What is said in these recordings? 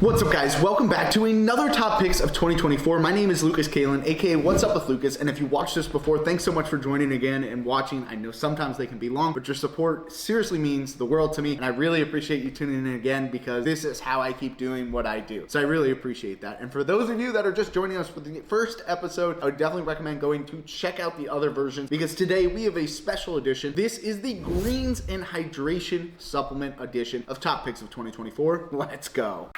What's up, guys? Welcome back to another top picks of 2024. My name is Lucas Kalen, aka What's Up with Lucas, and if you watched this before, thanks so much for joining again and watching. I know sometimes they can be long, but your support seriously means the world to me, and I really appreciate you tuning in again because this is how I keep doing what I do. So I really appreciate that. And for those of you that are just joining us for the first episode, I would definitely recommend going to check out the other versions because today we have a special edition. This is the Greens and Hydration Supplement edition of Top Picks of 2024. Let's go.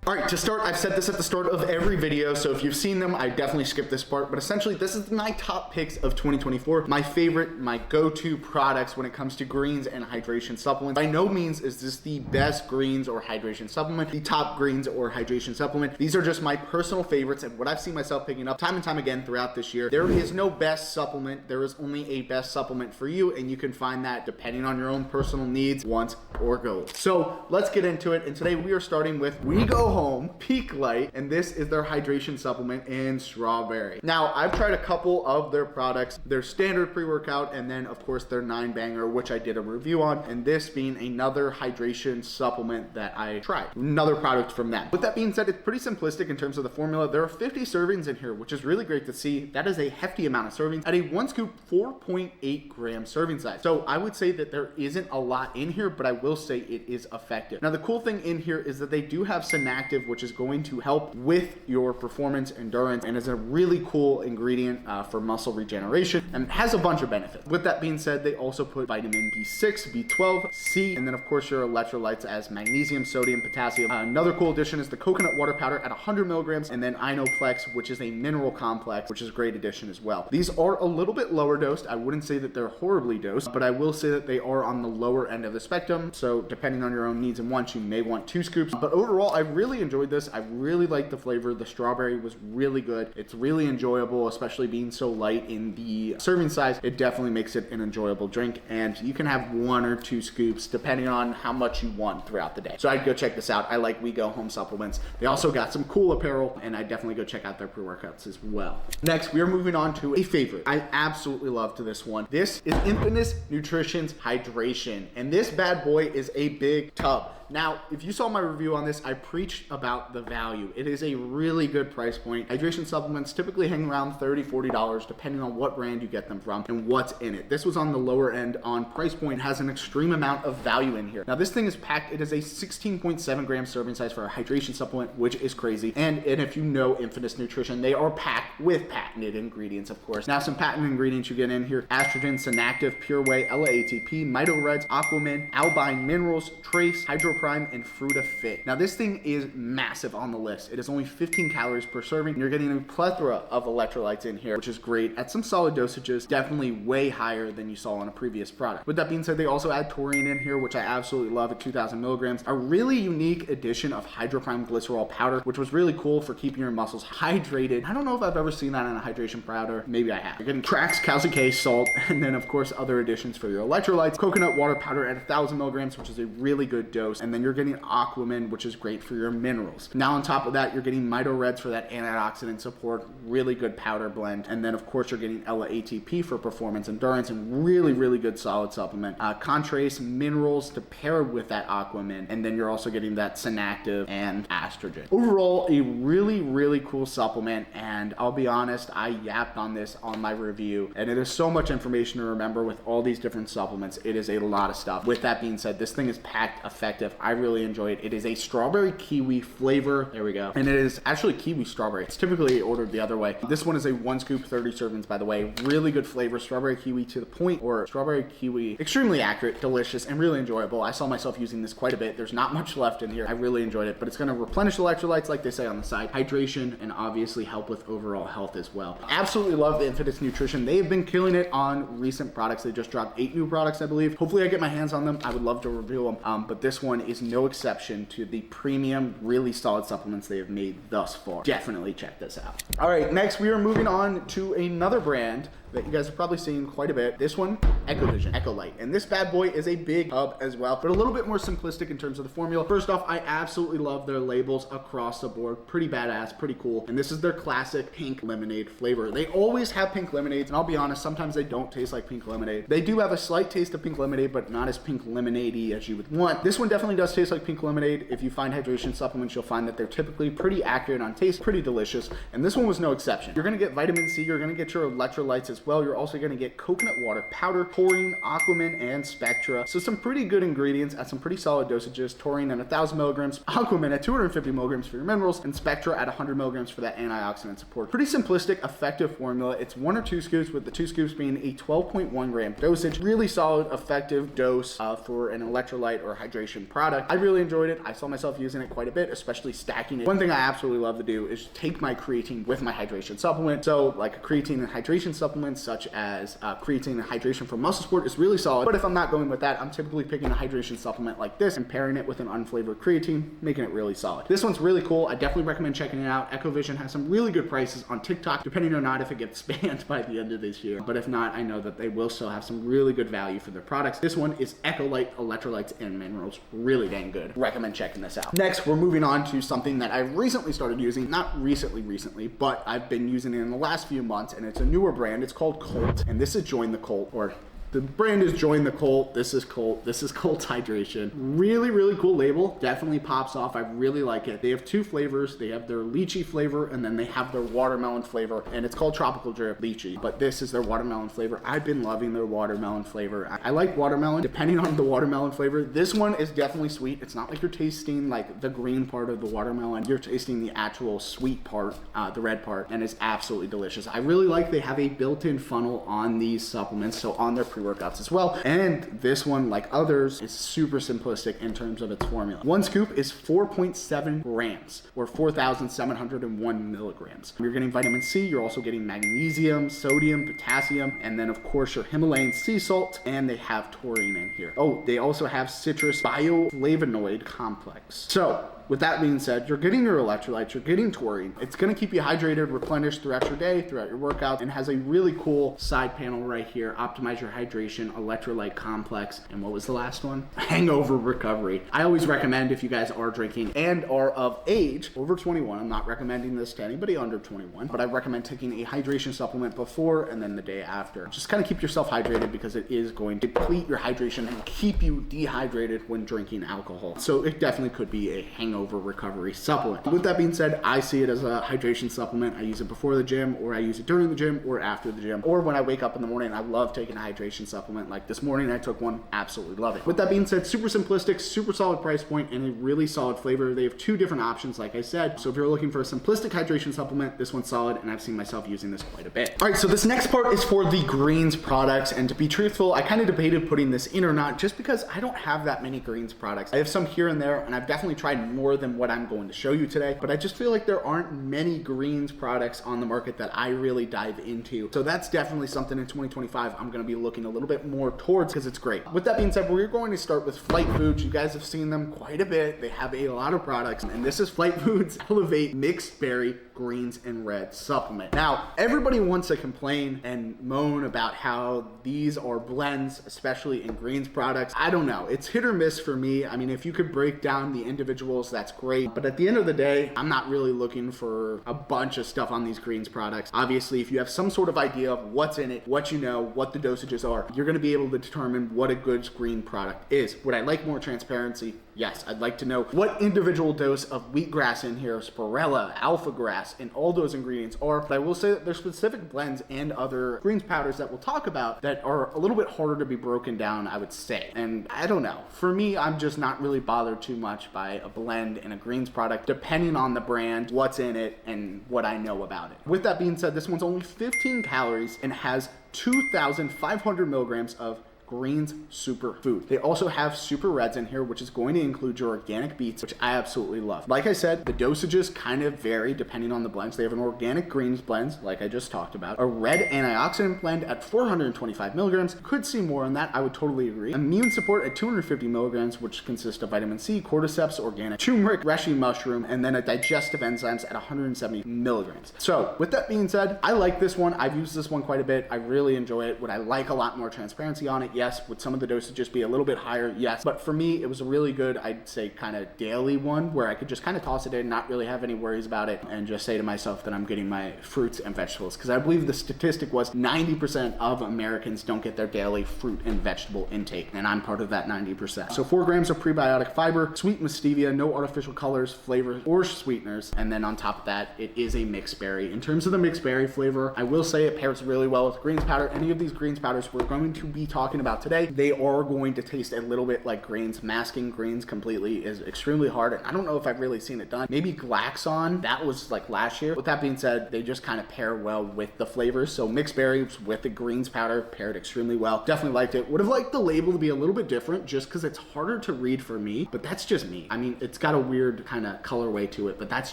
All right, to start, I've said this at the start of every video, so if you've seen them, I definitely skipped this part, but essentially this is my top picks of 2024, my favorite, my go-to products when it comes to greens and hydration supplements. By no means is this the best greens or hydration supplement, the top greens or hydration supplement. These are just my personal favorites and what I've seen myself picking up time and time again throughout this year. There is no best supplement, there is only a best supplement for you, and you can find that depending on your own personal needs, wants, or goals. So let's get into it, and today we are starting with We Go Home Peak Lyte, and this is their hydration supplement in strawberry. Now, I've tried a couple of their products, their standard pre-workout, and then of course their 9-banger, which I did a review on, and this being another hydration supplement that I tried, another product from them. With that being said, it's pretty simplistic in terms of the formula. There are 50 servings in here, which is really great to see. That is a hefty amount of servings at a 1 scoop 4.8 gram serving size. So I would say that there isn't a lot in here, but I will say it is effective. Now, the cool thing in here is that they do have Synactive, which is going to help with your performance endurance and is a really cool ingredient for muscle regeneration and has a bunch of benefits. With that being said, they also put vitamin B6, B12, C, and then of course your electrolytes as magnesium, sodium, potassium. Another cool addition is the coconut water powder at 100 milligrams, and then Inoplex, which is a mineral complex, which is a great addition as well. These are a little bit lower dosed. I wouldn't say that they're horribly dosed, but I will say that they are on the lower end of the spectrum. So depending on your own needs and wants, you may want 2 scoops. But overall, I really enjoyed this. I really like the flavor. The strawberry was really good. It's really enjoyable, especially being so light in the serving size. It definitely makes it an enjoyable drink, and you can have 1 or 2 scoops depending on how much you want throughout the day. So I'd go check this out. I like We Go Home supplements. They also got some cool apparel, and I'd definitely go check out their pre-workouts as well. Next, we are moving on to a favorite. I absolutely loved this one. This is Infinis Nutrition's Hydration, and this bad boy is a big tub. Now, if you saw my review on this, I preached about the value. It is a really good price point. Hydration supplements typically hang around $30, $40 depending on what brand you get them from and what's in it. This was on the lower end on price point, has an extreme amount of value in here. Now, this thing is packed. It is a 16.7 gram serving size for a hydration supplement, which is crazy. And if you know Infinis Nutrition, they are packed with patented ingredients, of course. Now, some patented ingredients you get in here: estrogen, Synactive, Pure Whey, LAATP, Mito-Reds, Aquamin, Albine Minerals, Trace, Hydroprime, and Fruta Fit. Now, this thing is massive on the list. It is only 15 calories per serving, and you're getting a plethora of electrolytes in here, which is great at some solid dosages, definitely way higher than you saw on a previous product. With that being said, they also add taurine in here, which I absolutely love at 2,000 milligrams. A really unique addition of hydroprime glycerol powder, which was really cool for keeping your muscles hydrated. I don't know if I've ever seen that in a hydration powder. Maybe I have. You're getting Trax, calcium, salt, and then of course other additions for your electrolytes. Coconut water powder at 1,000 milligrams, which is a really good dose. And then you're getting Aquamin, which is great for your minerals. Now, on top of that, you're getting Mito-Reds for that antioxidant support, really good powder blend. And then, of course, you're getting LAATP for performance endurance and really, really good solid supplement. Contrace minerals to pair with that Aquamin. And then you're also getting that Synactive and estrogen. Overall, a really, really cool supplement. And I'll be honest, I yapped on this on my review. And it is so much information to remember with all these different supplements. It is a lot of stuff. With that being said, this thing is packed effective. I really enjoy it. It is a strawberry kiwi flavor. There we go. And it is actually kiwi strawberry. It's typically ordered the other way. This one is a 1 scoop, 30 servings, by the way. Really good flavor. Strawberry kiwi to the point, or strawberry kiwi, extremely accurate, delicious, and really enjoyable. I saw myself using this quite a bit. There's not much left in here. I really enjoyed it, but it's going to replenish electrolytes, like they say on the side, hydration, and obviously help with overall health as well. Absolutely love the Infinis Nutrition. They've been killing it on recent products. They just dropped 8 new products, I believe. Hopefully I get my hands on them. I would love to review them, but this one is no exception to the premium, really solid supplements they have made thus far. Definitely check this out. All right, next we are moving on to another brand that you guys have probably seen quite a bit. This one, EkkoVision Ekkolyte. And this bad boy is a big tub as well, but a little bit more simplistic in terms of the formula. First off, I absolutely love their labels across the board. Pretty badass, pretty cool. And this is their classic pink lemonade flavor. They always have pink lemonades, and I'll be honest, sometimes they don't taste like pink lemonade. They do have a slight taste of pink lemonade, but not as pink lemonade-y as you would want. This one definitely does taste like pink lemonade. If you find hydration supplements, you'll find that they're typically pretty accurate on taste, pretty delicious, and this one was no exception. You're gonna get vitamin C, you're gonna get your electrolytes as well. You're also gonna get coconut water powder, taurine, aquamin, and spectra. So some pretty good ingredients at some pretty solid dosages. Taurine at 1,000 milligrams, aquamin at 250 milligrams for your minerals, and spectra at 100 milligrams for that antioxidant support. Pretty simplistic, effective formula. It's 1 or 2 scoops, with the 2 scoops being a 12.1 gram dosage. Really solid, effective dose for an electrolyte or hydration product. I really enjoyed it. I saw myself using it quite a bit, especially stacking it. One thing I absolutely love to do is take my creatine with my hydration supplement. So like a creatine and hydration supplement, such as creatine and hydration from NFSport, is really solid. But if I'm not going with that, I'm typically picking a hydration supplement like this and pairing it with an unflavored creatine, making it really solid. This one's really cool. I definitely recommend checking it out. EkkoVision has some really good prices on TikTok, depending or not if it gets banned by the end of this year. But if not, I know that they will still have some really good value for their products. This one is Ekkolyte Electrolytes and Minerals. Really dang good. Recommend checking this out. Next, we're moving on to something that I recently started using. Not recently, but I've been using it in the last few months, and it's a newer brand. It's called Kult, and this is Join the Cult, or the brand is Join the Cult. This is Kult. This is Kult Hydration. Really, really cool label. Definitely pops off. I really like it. They have 2 flavors. They have their lychee flavor, and then they have their watermelon flavor, and it's called Tropical Drip Lychee, but this is their watermelon flavor. I've been loving their watermelon flavor. I like watermelon, depending on the watermelon flavor. This one is definitely sweet. It's not like you're tasting like the green part of the watermelon. You're tasting the actual sweet part, the red part, and it's absolutely delicious. I really like they have a built-in funnel on these supplements, so on their pre-workouts as well. And this one, like others, is super simplistic in terms of its formula. 1 scoop is 4.7 grams, or 4,701 milligrams. You're getting vitamin C, you're also getting magnesium, sodium, potassium, and then of course your Himalayan sea salt, and they have taurine in here. Oh, they also have citrus bioflavonoid complex. So with that being said, you're getting your electrolytes, you're getting taurine. It's gonna keep you hydrated, replenished throughout your day, throughout your workout, and has a really cool side panel right here. Optimize your hydration, electrolyte complex, and what was the last one? Hangover recovery. I always recommend, if you guys are drinking and are of age, over 21, I'm not recommending this to anybody under 21, but I recommend taking a hydration supplement before and then the day after. Just kind of keep yourself hydrated, because it is going to deplete your hydration and keep you dehydrated when drinking alcohol. So it definitely could be a hangover recovery supplement. With that being said, I see it as a hydration supplement. I use it before the gym, or I use it during the gym, or after the gym, or when I wake up in the morning. I love taking a hydration supplement. Like this morning I took one, absolutely love it. With that being said, super simplistic, super solid price point, and a really solid flavor. They have 2 different options, like I said. So if you're looking for a simplistic hydration supplement, this one's solid, and I've seen myself using this quite a bit. All right, so this next part is for the greens products, and to be truthful, I kind of debated putting this in or not, just because I don't have that many greens products. I have some here and there, and I've definitely tried more than what I'm going to show you today, but I just feel like there aren't many greens products on the market that I really dive into. So that's definitely something in 2025 I'm going to be looking a little bit more towards, because it's great. With that being said, we're going to start with Flight Foods. You guys have seen them quite a bit. They have a lot of products, and this is Flight Foods Elevate Mixed Berry Greens and Red Supplement. Now, everybody wants to complain and moan about how these are blends, especially in greens products. I don't know. It's hit or miss for me. I mean, if you could break down the individuals, that's great. But at the end of the day, I'm not really looking for a bunch of stuff on these greens products. Obviously, if you have some sort of idea of what's in it, what you know, what the dosages are, you're going to be able to determine what a good green product is. Would I like more transparency? Yes, I'd like to know what individual dose of wheatgrass in here, spirella, alpha grass, and all those ingredients are. But I will say that there's specific blends and other greens powders that we'll talk about that are a little bit harder to be broken down, I would say. And I don't know. For me, I'm just not really bothered too much by a blend in a greens product, depending on the brand, what's in it, and what I know about it. With that being said, this one's only 15 calories and has 2,500 milligrams of greens superfood. They also have super reds in here, which is going to include your organic beets, which I absolutely love. Like I said, the dosages kind of vary depending on the blends. They have an organic greens blend, like I just talked about, a red antioxidant blend at 425 milligrams. Could see more on that. I would totally agree. Immune support at 250 milligrams, which consists of vitamin C, cordyceps, organic turmeric, reishi mushroom, and then a digestive enzymes at 170 milligrams. So with that being said, I like this one. I've used this one quite a bit. I really enjoy it. Would I like a lot more transparency on it? Yes. Would some of the dosages be a little bit higher? Yes. But for me, it was a really good, I'd say, kind of daily one where I could just kind of toss it in, not really have any worries about it, and just say to myself that I'm getting my fruits and vegetables. Because I believe the statistic was 90% of Americans don't get their daily fruit and vegetable intake, and I'm part of that 90%. So 4 grams of prebiotic fiber, sweetened with stevia, no artificial colors, flavors, or sweeteners, and then on top of that, it is a mixed berry. In terms of the mixed berry flavor, I will say it pairs really well with greens powder. Any of these greens powders we're going to be talking about today, they are going to taste a little bit like greens. Masking greens completely is extremely hard, and I don't know if I've really seen it done. Maybe Glaxon, that was like last year. With that being said, they just kind of pair well with the flavors. So mixed berries with the greens powder paired extremely well. Definitely liked it. Would have liked the label to be a little bit different just because it's harder to read for me, but that's just me. I mean, it's got a weird kind of colorway to it, but that's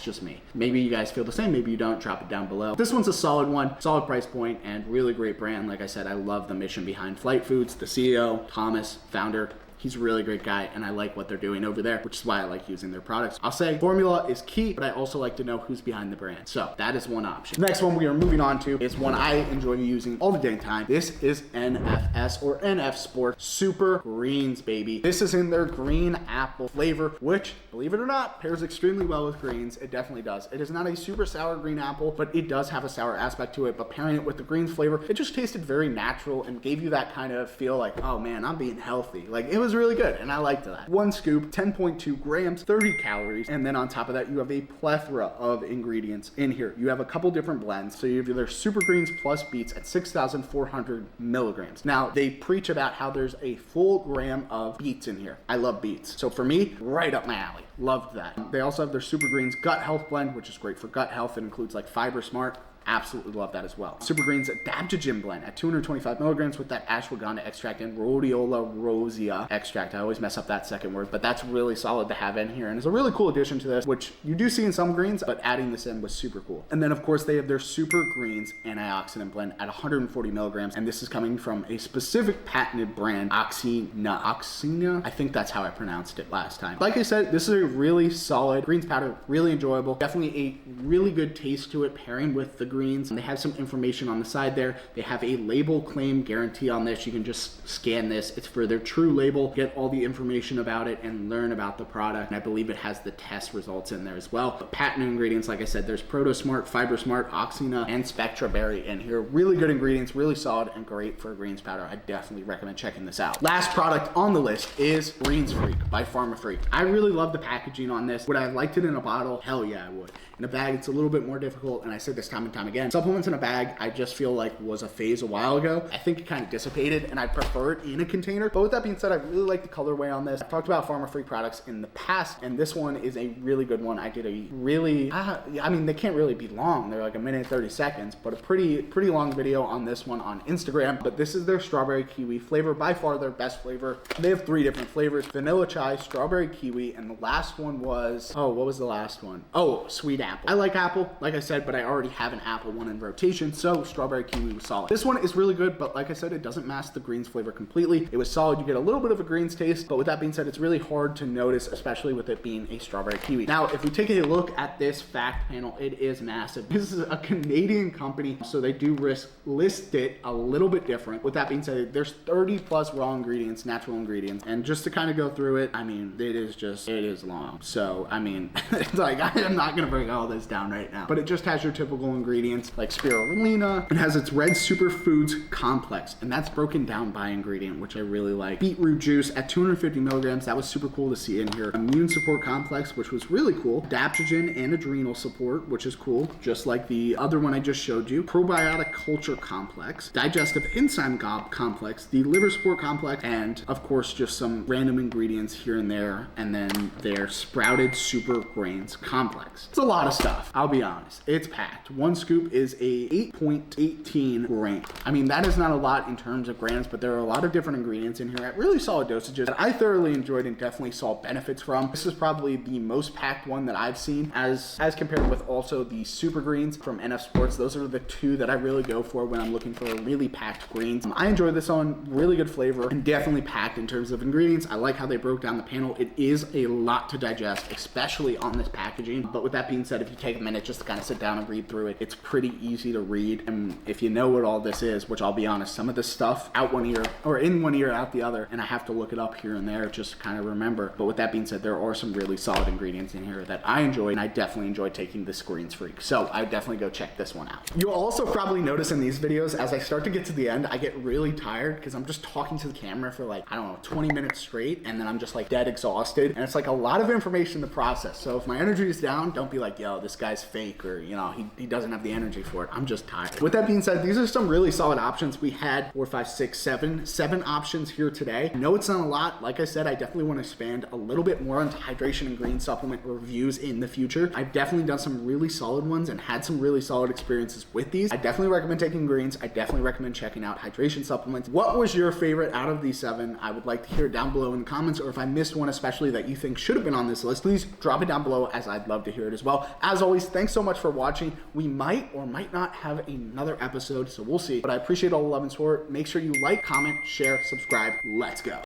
just me. Maybe you guys feel the same, maybe you don't. Drop it down below. This one's a solid one, solid price point, and really great brand. Like I said, I love the mission behind Lyte Foods, the CEO, Thomas, founder. He's a really great guy, and I like what they're doing over there, which is why I like using their products. I'll say formula is key, but I also like to know who's behind the brand. So that is one option. The next one we are moving on to is one I enjoy using all the dang time. This is NFS or NFSport Super Greens, baby. This is in their green apple flavor, which, believe it or not, pairs extremely well with greens. It definitely does. It is not a super sour green apple, but it does have a sour aspect to it. But pairing it with the greens flavor, it just tasted very natural and gave you that kind of feel like, oh man, I'm being healthy. Like, it was really good, and I liked that. One scoop, 10.2 grams, 30 calories, and then on top of that, you have a plethora of ingredients in here. You have a couple different blends. So you have their super greens plus beets at 6,400 milligrams. Now, they preach about how there's a full gram of beets in here. I love beets. So for me, right up my alley. Loved that. They also have their super greens gut health blend, which is great for gut health. It includes like Fiber Smart. Absolutely love that as well. Super Greens Adaptogen blend at 225 milligrams with that ashwagandha extract and rhodiola rosea extract. I always mess up that second word, but that's really solid to have in here, and it's a really cool addition to this, which you do see in some greens, but adding this in was super cool. And then of course they have their Super Greens antioxidant blend at 140 milligrams, and this is coming from a specific patented brand, Oxina. I think that's how I pronounced it last time. Like I said, this is a really solid greens powder, really enjoyable, definitely a really good taste to it pairing with the greens. And they have some information on the side there. They have a label claim guarantee on this. You can just scan this. It's for their true label, get all the information about it and learn about the product. And I believe it has the test results in there as well. But patent ingredients, like I said, there's ProtoSmart, FiberSmart, Oxina, and Spectra Berry in here. Really good ingredients, really solid and great for a greens powder. I definitely recommend checking this out. Last product on the list is Greensfreak by Pharmafreak. I really love the packaging on this. Would I have liked it in a bottle? Hell yeah, I would. In a bag, it's a little bit more difficult, and I said this time and time again. Supplements in a bag, I just feel like was a phase a while ago. I think it kind of dissipated, and I prefer it in a container. But with that being said, I really like the colorway on this. I've talked about Pharmafreak products in the past, and this one is a really good one. I did a really, I mean, they can't really be long. They're like a minute 30 seconds, but a pretty long video on this one on Instagram. But this is their strawberry kiwi flavor, by far their best flavor. They have 3 different flavors: vanilla chai, strawberry kiwi, and the last one was, oh, what was the last one? Oh, sweet apple. I like apple, like I said, but I already have an apple one in rotation, so strawberry kiwi was solid. This one is really good, but like I said, it doesn't mask the greens flavor completely. It was solid. You get a little bit of a greens taste, but with that being said, it's really hard to notice, especially with it being a strawberry kiwi. Now, if we take a look at this fact panel, it is massive. This is a Canadian company, so they do list it a little bit different. With that being said, there's 30 plus raw ingredients, natural ingredients, and just to kind of go through it, I mean, it is long. So, I mean, it's like, I am not gonna break all this down right now, but it just has your typical ingredients like spirulina. It has its red superfoods complex, and that's broken down by ingredient, which I really like. Beetroot juice at 250 milligrams. That was super cool to see in here. Immune support complex, which was really cool. Adaptogen and adrenal support, which is cool, just like the other one I just showed you. Probiotic culture complex, digestive enzyme complex, the liver support complex, and of course just some random ingredients here and there, and then their sprouted super grains complex. It's a lot of stuff, I'll be honest. It's packed. One scoop scoop is a 8.18 gram. I mean, that is not a lot in terms of grams, but there are a lot of different ingredients in here at really solid dosages that I thoroughly enjoyed and definitely saw benefits from. This is probably the most packed one that I've seen as compared with also the super greens from NFSports. Those are the two that I really go for when I'm looking for a really packed greens. I enjoy this one, really good flavor and definitely packed in terms of ingredients. I like how they broke down the panel. It is a lot to digest, especially on this packaging. But with that being said, if you take a minute just to kind of sit down and read through it, it's pretty easy to read. And if you know what all this is, which I'll be honest, some of this stuff out one ear or in one ear, out the other, and I have to look it up here and there just to kind of remember. But with that being said, there are some really solid ingredients in here that I enjoy, and I definitely enjoy taking this Greens Freak. So I definitely go check this one out. You'll also probably notice in these videos, as I start to get to the end, I get really tired because I'm just talking to the camera for like, I don't know, 20 minutes straight, and then I'm just like dead exhausted. And it's like a lot of information to process. So if my energy is down, don't be like, yo, this guy's fake, or you know, he doesn't have the energy for it. I'm just tired. With that being said, these are some really solid options. We had 4, 5, 6, 7 options here today. I know it's not a lot. Like I said, I definitely want to expand a little bit more into hydration and green supplement reviews in the future. I've definitely done some really solid ones and had some really solid experiences with these. I definitely recommend taking greens. I definitely recommend checking out hydration supplements. What was your favorite out of these 7? I would like to hear it down below in the comments, or if I missed one especially that you think should have been on this list, please drop it down below, as I'd love to hear it as well. As always, thanks so much for watching. We might or might not have another episode, so we'll see. But I appreciate all the love and support. Make sure you like, comment, share, subscribe. Let's go.